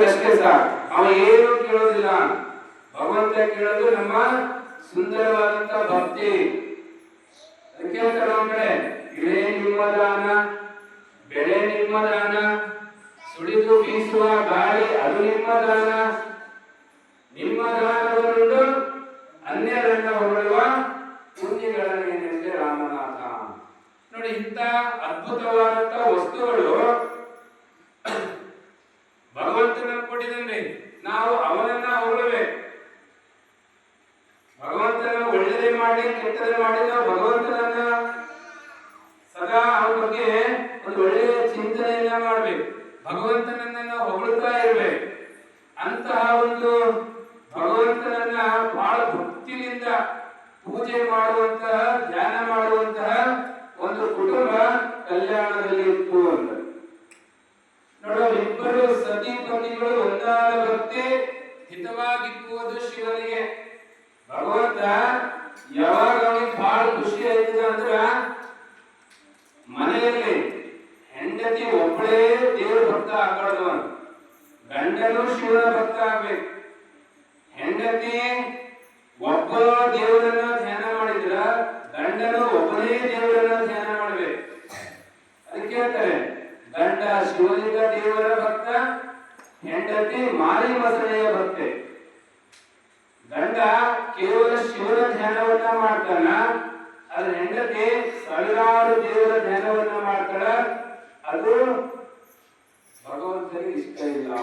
ಅಷ್ಟೇ ಸಾಕು, ಅವ ಏನು ಕೇಳೋದಿಲ್ಲ. ಭಗವಂತ ಕೇಳೋದು ನಮ್ಮ ಸುಂದರವಾದಂತ ಭಕ್ತಿ. ಅದಕ್ಕೆ ಹೇಳ್ತಾರೆ ಕಡೆ, ಇಳೆ ನಿಮ್ಮ ದಾನ, ಬೆಳೆ ನಿಮ್ಮ ದಾನ, ಸುಳಿದು ಬೀಸುವ ಗಾಳಿ ಅದು ನಿಮ್ಮ ದಾನ, ನಿಮ್ಮ ದಾನವನ್ನುಂಡು ಅನ್ಯರನ್ನ ಹೊರಡುವ ಪುಣ್ಯಗಳನ್ನೇನೆಂದೇ ರಾಮನಾಥ. ನೋಡಿ, ಇಂಥ ಅದ್ಭುತವಾದಂತ ವಸ್ತುಗಳು ಭಗವಂತನ ಕೊಟ್ಟಿದ್ದಾನೆ. ನಾವು ಅವನನ್ನ ಹೊಗಳಬೇಕು. ಭಗವಂತನ ಒಳ್ಳೆಯದೇ ಮಾಡಿ ಕೆಟ್ಟದೇ ಮಾಡಿ ನಾವು ಭಗವಂತನನ್ನ ಸದಾ ಅವನ ಬಗ್ಗೆ ಒಂದು ಒಳ್ಳೆಯ ಚಿಂತನೆಯನ್ನ ಮಾಡ್ಬೇಕು. ಭಗವಂತನನ್ನ ನಾವು ಹೊಗಳ್ತಾ ಇರ್ಬೇಕು. ಅಂತಹ ಒಂದು ಭಗವಂತನನ್ನ ಬಹಳ ಭಕ್ತಿಯಿಂದ ಪೂಜೆ ಮಾಡುವಂತಹ, ಧ್ಯಾನ ಮಾಡುವಂತಹ ಒಂದು ಕುಟುಂಬ ಕಲ್ಯಾಣದಲ್ಲಿ ಇತ್ತು ಅಂತ. ನೋಡೋ, ಇಬ್ಬರು ಸತಿ ಪತಿಗಳು ಒಂದಾದ ಭಕ್ತಿ ಹಿತವಾಗಿಕ್ಕುವುದು ಶಿವನಿಗೆ. ಭಗವಂತ ಯಾವಾಗ ಅವನಿಗೆ ಬಹಳ ಖುಷಿ ಆಯ್ತದ ಅಂದ್ರ, ಮನೆಯಲ್ಲಿ ಹೆಂಡತಿ ಒಬ್ಬಳೇ ದೇವ್ರ ಭಕ್ತ ಆಗ್ಬಾರ್ದು, ಗಂಡನು ಶಿವನ ಭಕ್ತ ಆಗ್ಬೇಕು. ಹೆಂಡತಿ ಒಬ್ಬ ದೇವರನ್ನ ಧ್ಯಾನ ಮಾಡಿದ್ರ ಗಂಡನು ಒಬ್ಬನೇ ದೇವರನ್ನ ಧ್ಯಾನ ಮಾಡ್ಬೇಕು. ಅದಕ್ಕೆ ಹೇಳ್ತಾರೆ, ಗಂಡ ಶಿವಲಿಂಗ ದೇವರ ಭಕ್ತ, ಹೆಂಡತಿ ಮಾರಿ ಮಸಳೆಯ ಭಕ್ತೆ. ಗಂಡ ಕೇವಲ ಶಿವನ ಧ್ಯಾನವನ್ನ ಮಾಡ್ತಾನ, ಅದ್ರ ಹೆಂಡತಿ ಸಾವಿರಾರು ದೇವರ ಧ್ಯಾನವನ್ನ ಮಾಡ್ತಾಳ. ಅದು ಭಗವಂತನಿಗೆ ಇಷ್ಟ ಇಲ್ಲ.